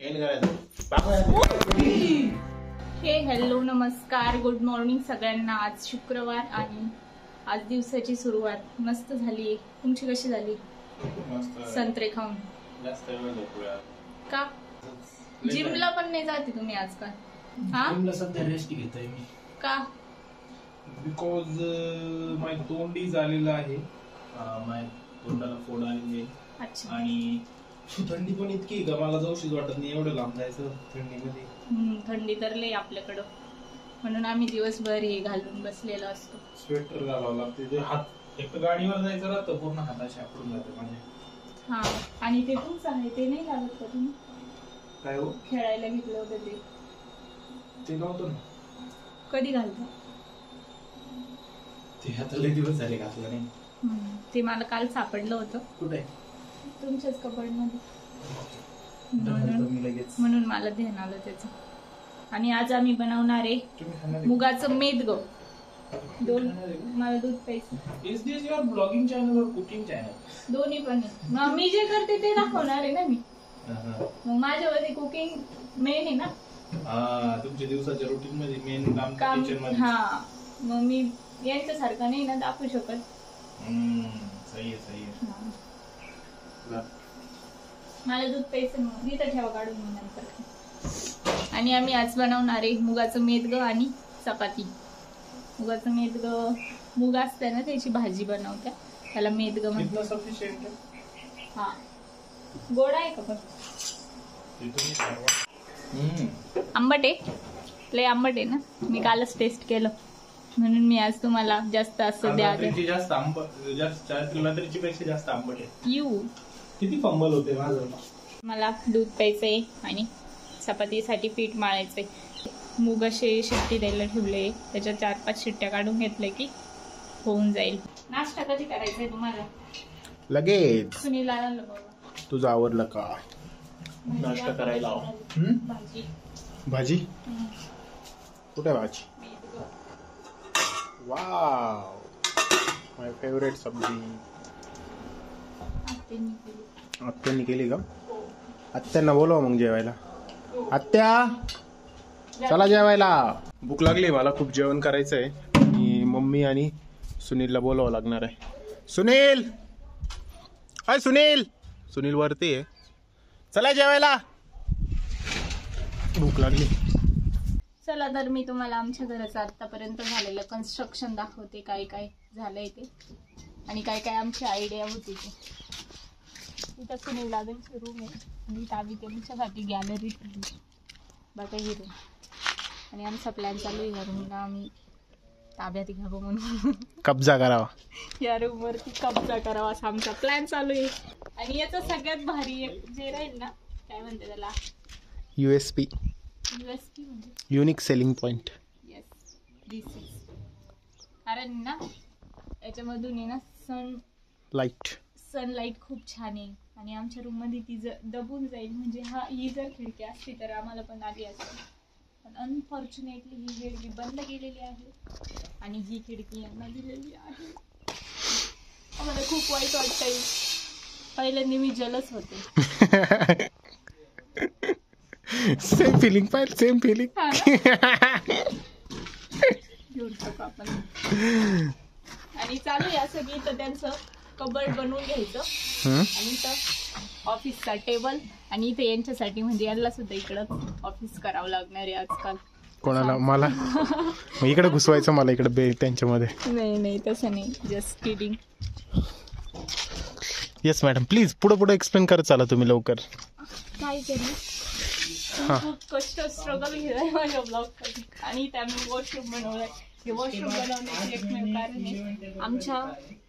हे हॅलो नमस्कार good morning सगळ्यांना। आज शुक्रवार आणि आज दिवसाची सुरुवात मस्त झाली। तुमची कशी झाली? संत्रे खाऊन का? जिमला पण नाही जाते तुम्ही आजकाल? जिमला सध्या रेस्ट घेतोय मी। का? बिकॉज माय तोंडी झालेलं आहे, माय तोंडाला फोड आलेली आहे। अच्छा। आणि थंडी पण इतकी का मला जाऊशीच वाटत नाही, एवढं लांब जायचं थंडीमध्ये। थंडी तर लय आपल्याकडं, म्हणून आम्ही दिवसभर हे घालून बसलेलो असतो। स्वेटर घालावं लागते, ते हात एक तर गाडीवर जायचं राहतं, पूर्ण हाताशी आपडून जाते माझे। हा, आणि ते तुमचं आहे ते नाही लागत का तुम्ही? काय हो? खेळायला घेतलं होतं ते नव्हतं ना। कधी घालता? ते आता लय दिवस झाले घातलं नाही। ते मला काल सापडलं होतं। कुठे? तुमच्याच कपाटमध्ये, म्हणून मला ध्यान आलं त्याचं। आणि आज आम्ही बनवणार आहे मुगाचं मेदग। मला दूध प्यायचं। Is this your blogging channel और कुकिंग चॅनल? दोन्ही पण आहे। मग मी जे करते ते दाखवणार आहे ना मी। मग माझ्यामध्ये कुकिंग मेन आहे ना। तुमच्या दिवसाच्या रुटीन मध्ये मेन काम किचन मध्ये। हा, मग मी यांच्यासारखं नाही ना दाखवू शकत। सही आहे। मला दूध प्यायचं, मग इथं ठेवा काढून मी नंतर। आणि आम्ही आज बनवणार आहे मुगाचं मेदग आणि चपाती। मुगाचं मेदग, मूग असते ना त्याची भाजी बनवत्या, त्याला मेदग म्हणतात। हा, गोड आहे का पण? आंबट आहे, लय आंबट आहे ना। मी कालच टेस्ट केलं, म्हणून मी आज तुम्हाला जास्त असं द्या। जास्त आंबट, जास्त पेक्षा जास्त आंबट आहे। यू किती फंबल होते माझं। मला दूध प्यायचंय आणि चपातीसाठी पीठ मळायचंय। मूग असे शिट्टी द्यायला ठेवले, त्याच्या 4-5 शिट्ट्या काढून घेतले की होऊन जाईल। नाश्ता कधी करायचंय तुम्हाला? लगेच। सुनीला तुझं आवरलं का नाश्ता करायला? भाजी। भाजी कुठे? भाजी वाव, माय फेवरेट सब्जी। आत्यानी केली का? आत्यांना बोलवा मग जेवायला। आत्या चला जेवायला, भूक लागली मला खूप, जेवण करायचंय। आणि मम्मी आणि सुनीलला बोलावं लागणार आहे। सुनील, हाय सुनील। सुनील वरती आहे, चला जेवायला, भूक लागली। चला तर मी तुम्हाला आमच्या घराचं आतापर्यंत झालेलं कन्स्ट्रक्शन दाखवते, काय काय झालंय ते आणि काय काय आमची आयडिया होती ते। इथं सुनील दादांची रूम आहे आणि आम्ही त्यांच्यासाठी गॅलरी ठेवली बघा, ही रूम। आणि आमचा प्लॅन चालू आहे या रूमला आम्ही ताब्यात घ्यावं म्हणून, कब्जा करावा, या रूम वरती कब्जा करावा असा आमचा प्लॅन चालू आहे। आणि याचं सगळ्यात भारी जे राहील ना, काय म्हणते त्याला, USP म्हणजे unique selling point. Yes, this is, कारण ना याच्यामधून आहे ना सनलाईट खूप छान आहे। आणि आमच्या रूम मध्ये ती दबून जाईल, म्हणजे ही जर खिडकी असती तर आम्हाला पण आली असती, पण अनफॉर्च्युनेटली ही खिडकी बंद केलेली आहे आणि ही खिडकी यांना दिलेली आहे। आम्हाला खूप वाईट वाटतंय, पहिल्यांदा मी जलस होते। सेम फिलिंग पाहिजे, सेम फिलिंग। घेऊन टाकू आपण। आणि चालू आहे असं की इथं त्यांचं कबर्ड बनवून घ्यायचं आणि इथं ऑफिसचा टेबल, आणि इथे यांच्यासाठी म्हणजे यांना सुद्धा इकडं ऑफिस करावं लागणार आहे आजकाल। कोणाला? मला इकडे घुसवायचं, मला इकडे त्यांच्यामध्ये? नाही तसं नाही, just kidding. Yes madam, please पुढे एक्सप्लेन करत चला तुम्ही लवकर। काय केलं? खूप कष्ट स्ट्रगल घेतलाय माझ्या ब्लॉगसाठी। आणि इथे आम्ही वॉशरूम बनवलाय। हे वॉशरूम बनवण्याचे एकमेव कारण आहे, आमच्या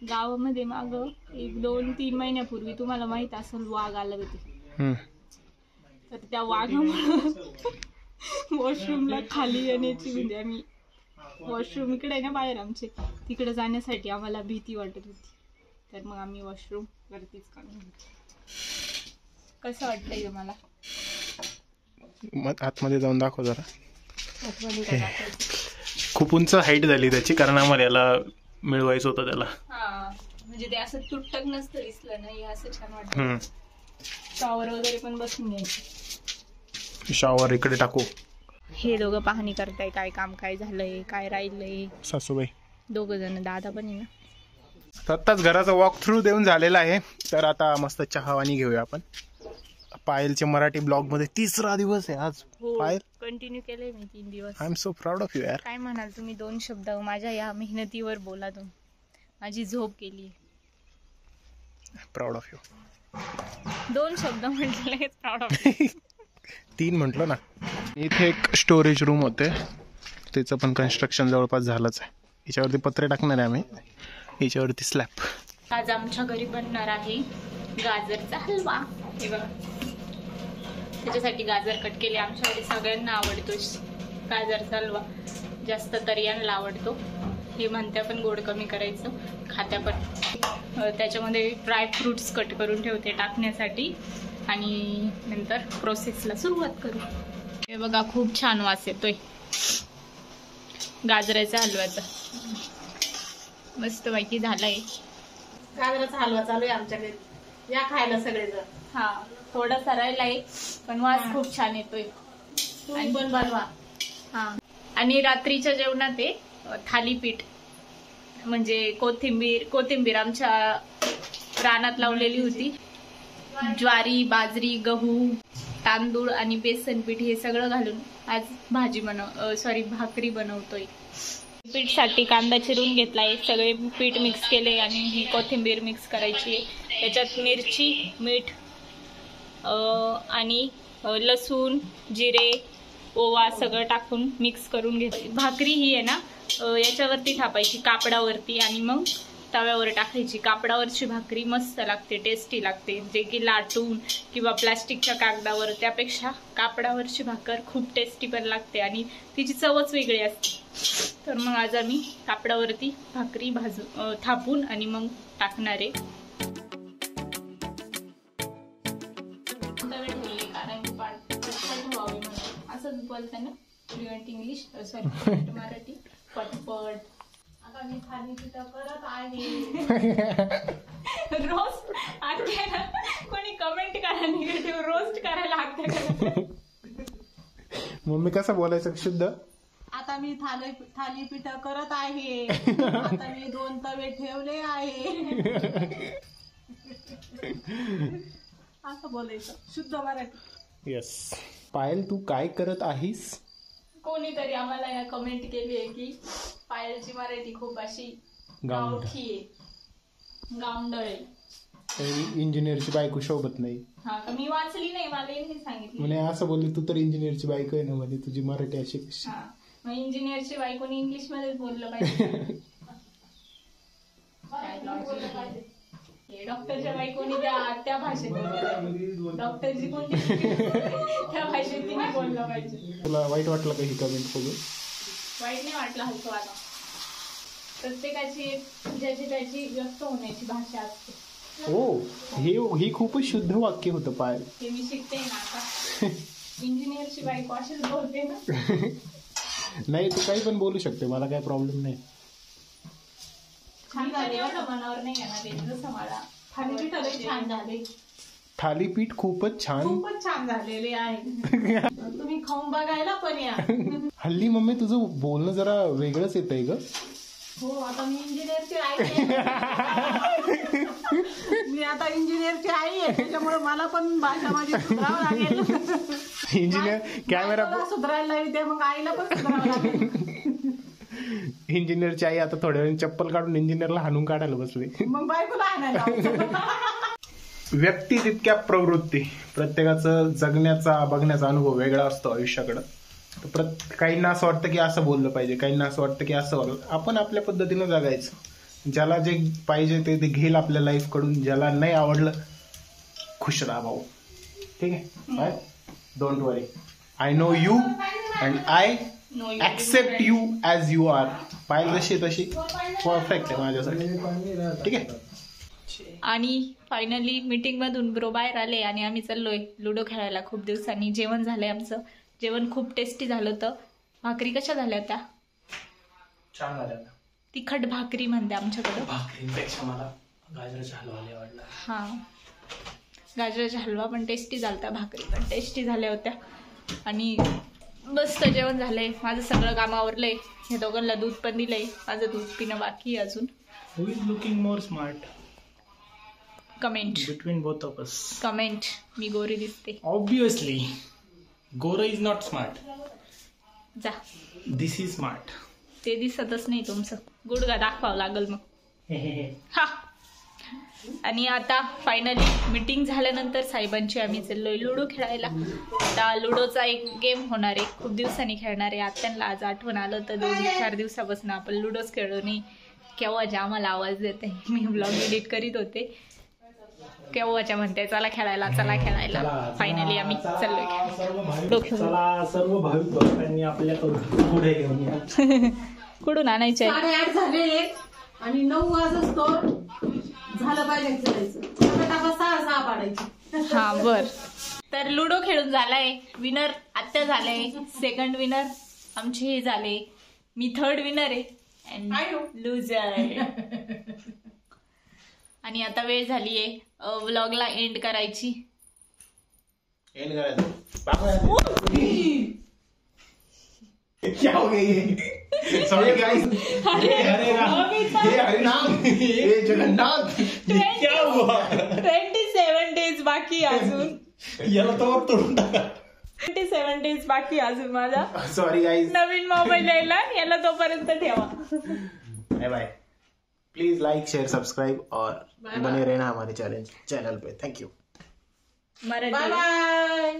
गावामध्ये माग 1-2-3 महिन्यापूर्वी तुम्हाला माहित असेल वाघ आले होते, तर त्या वाघामुळे वॉशरूमला खाली येण्याची, म्हणजे आम्ही वॉशरूम इकडे आहे ना बाहेर आमचे, तिकडे जाण्यासाठी आम्हाला भीती वाटत होती, तर मग आम्ही वॉशरूम वरतीच काढून घेतलं। कसं वाटतंय तुम्हाला? आतमध्ये जाऊन दाखव जरा। खूप उंच हाईट झाली त्याची, कारण आम्हाला याला मिळवायचं होतं त्याला। म्हणजे ते असं तुटक नसतं दिसलं नाही, असं छान वाटतं। टॉवर वगैरे पण बसून घ्यायचं। शॉवर इकडे टाकू. हे दोघं पाहणी करताय काय काम काय झालंय काय राहिलंय. सासूबाई दोघं जण, दादा पण आहे ना. आत्ताच घराचा वॉक थ्रू देऊन झालेला आहे. तर आता मस्त चहा पाणी घेऊया आपण. पायलच्या मराठी ब्लॉग मध्ये 3रा दिवस आहे आज. पायल कंटिन्यू केलंय मी 3 दिवस. I am so proud of you यार. काय म्हणाल तुम्ही 2 शब्द माझ्या या मेहनतीवर बोला. तुम्ही माझी झोप केली. Proud of you. 2 शब्द म्हटले प्राऊड ऑफ यू. 3 म्हटलं ना. इथे एक स्टोरेज रूम होते, त्याचं पण कन्स्ट्रक्शन जवळपास झालंच आहे. याच्यावरती पत्रे टाकणार आहे आम्ही, याच्यावरती स्लॅब. आज आमच्या घरी बनणार आहे गाजरचा हलवा. हे बघा, त्याच्यासाठी गाजर कट केले. आमच्या घरी सगळ्यांना आवडतो गाजरचा हलवा, जास्त तर यांना आवडतो. हे म्हणत्या पण गोड कमी करायचं, खात्या पण. त्याच्यामध्ये ड्राय फ्रुट्स कट करून ठेवते टाकण्यासाठी आणि नंतर प्रोसेसला सुरुवात करू. हे बघा, खूप छान वास येतोय गाजराच्या हलव्याचा. मस्त पैकी झालाय. गाजराचा हलवा चालू आहे आमच्याकडे, या खायला सगळेजण. हा, थोडासा राहिलाय पण वास खूप छान येतोय. तुम्ही पण बनवा. हा, आणि रात्रीच्या जेवणात ते थालीपीठ म्हणजे कोथिंबीर आमच्या रानात लावलेली होती. ज्वारी, बाजरी, गहू, तांदूळ आणि बेसन पीठ हे सगळं घालून आज भाकरी बनवतोय. पीठसाठी कांदा चिरून घेतलाय, सगळे पीठ मिक्स केले आणि ही कोथिंबीर मिक्स करायची. त्याच्यात मिरची, मीठ आणि लसूण, जिरे, ओवा सगळं टाकून मिक्स करून घेतली. भाकरी ही आहे ना याच्यावरती थापायची कापडावरती आणि मग तव्यावर टाकायची. कापडावरची भाकरी मस्त लागते, टेस्टी लागते. जे की लाटून किंवा प्लास्टिकच्या कागदावर, त्यापेक्षा कापडावरची भाकर खूप टेस्टी पण लागते आणि तिची चवच वेगळी असते. तर मग आज आम्ही कापडावरती भाकरी थापून आणि मग टाकणार आहे. तवे ठेवले कारण ठेवावे म्हणून असंच बोलताना फ्लुएंट इंग्लिश मराठी पटपट. आता मी थालीपीठ करत आहे. रोस्ट आजच्या ना कोणी कमेंट करा निगेटिव्ह, रोस्ट करायला लागते. मम्मी कसं बोलायचं शुद्ध? आता मी थालीपीठ करत आहे. आता मी 2 तवे ठेवले आहे. असं बोलायचं शुद्ध मराठी. येस. पायल, तू काय करत आहेस? कोणीतरी आम्हाला या कमेंट केली आहे की पायलची मराठी खूप अशी गावठी आहे, गावंढळ आहे. इंजिनियरची बायको शोभत नाही. हा, मी वाचली नाही, मला यांनी सांगितलं. म्हणे असं बोलली, तू तर इंजिनियरची बायको आहे ना, म्हणे तुझी मराठी अशी कशी? हा, मग इंजिनियरची बायकोनी इंग्लिश मध्येच बोललं पाहिजे. डॉक्टरच्या बायकोनी त्या भाषेत बोललं, डॉक्टरची कोणती त्या भाषेत तिने बोललं पाहिजे. तुला वाईट वाटलं का ही कमेंट बघून? वाईट नाही वाटलं, हलकं वाटलं. प्रत्येकाची ज्याची त्याची व्यक्त होण्याची भाषा असते. हो, ही खूपच शुद्ध वाक्य होतं पायल. ते मी शिकते ना आता. इंजिनियरची बायको अशीच बोलते ना. नाही, तू काही पण बोलू शकते, मला काही प्रॉब्लेम नाही. छान झाले, मनावर नाही येणार आहे जसं मला. थालीपीठ लई छान झाले. थालीपीठ खूपच छान झालेले आहे. तुम्ही खाऊन बघायला पण या. हल्ली मम्मी तुझं बोलणं जरा वेगळंच येतंय ग. हो, आता मी इंजिनियरची आई आहे. मी आता इंजिनियरची आई आहे, त्याच्यामुळे मला पण भाषा माझी सुधारावं लागेल. इंजिनियर कॅमेरा सुधारायला येते, मग आईला पण सुधारावं लागेल. इंजिनियरची आई आता थोड्या वेळ चप्पल काढून इंजिनियरला हाणून काढायला बसले. मग बायकोला आणायला. व्यक्ती तितक्या प्रवृत्ती. प्रत्येकाचं जगण्याचा बघण्याचा अनुभव वेगळा असतो आयुष्याकडं. तर काहींना असं वाटतं की असं बोललं पाहिजे, काहींना असं वाटतं की असं वागलं. आपण आपल्या पद्धतीनं जगायचं. ज्याला जे पाहिजे ते घेईल आपल्या लाईफ कडून. ज्याला नाही आवडलं, खुश राहा भाऊ. ठीक आहे? Don't worry. I know you and I accept you as you are. पाहिजे जशी तशी परफेक्ट आहे माझ्यासाठी. ठीक आहे? आणि फायनली मीटिंग मधून ब्रो बाहेर आले आणि आम्ही चाललोय लुडो खेळायला. खूप दिवसांनी जेवण झालंय आमचं. जेवण खूप टेस्टी झालं होतं. भाकरी कशा झाल्या होत्या? छान झाल्या. तिखट भाकरी म्हणते आमच्याकडं. भाकरीपेक्षा मला गाजराचा हलवा आवडला. हा, गाजराचा हलवा पण टेस्टी झालता, भाकरी पण टेस्टी झाल्या होत्या. आणि मस्त जेवण झालंय. माझं सगळं काम आवरलंय. हे दोघांना दूध पण दिलंय. माझं दूध पिणं बाकी आहे अजून. Who is looking more smart comment between both of us? Comment. मी गोरी दिसते. Obviously, Gora is not smart. जा. This is smart. ते दिसतच नाही तुमचं. गुडगा दाखवावं लागल मग. हा. आणि आता फायनली मीटिंग झाल्यानंतर साहेबांची आम्ही चाललोय लुडो खेळायला. आता लुडोचा एक गेम होणार आहे. खूप दिवसांनी खेळणार आहे. आत्यांना आज आठवण आलं तर 2-4 दिवसापासून आपण लुडोच खेळलो नाही. केव्हाच्या आम्हाला आवाज देते. मी ब्लॉग एडिट करीत होते. केव्हाच्या म्हणते चला खेळायला चला खेळायला. फायनली आम्ही चाललोय खेळायला. चला सर्व भाविक भक्तांनी आपल्याकडून पुढे घेऊन या. कुठून आणायचे? 8:30 झाले आणि 9 वाजतो झालं पाहिजे खेळायचं. 6 पाडायची. हा बर. तर लुडो खेळून झालाय. विनर आत्या झाले. सेकंड विनर आमचे हे झाले. मी थर्ड विनर आहे. लुजर. आणि आता वेळ झालीये व्लॉगला एंड करायची. एंड करायचं. क्या हो गई? Sorry guys. हे हरिनाम. हे जगन्नाथ. क्या हुआ? 27 डेज बाकी अजून. याला तर तोडून टाका. 27 डेज बाकी अजून माझा. Sorry guys. नवीन मोबाईल यायला याला तोपर्यंत ठेवा. Bye bye. Please like share subscribe और बने रहना हमारे चैनल पे. Thank you. Marathi. Bye bye.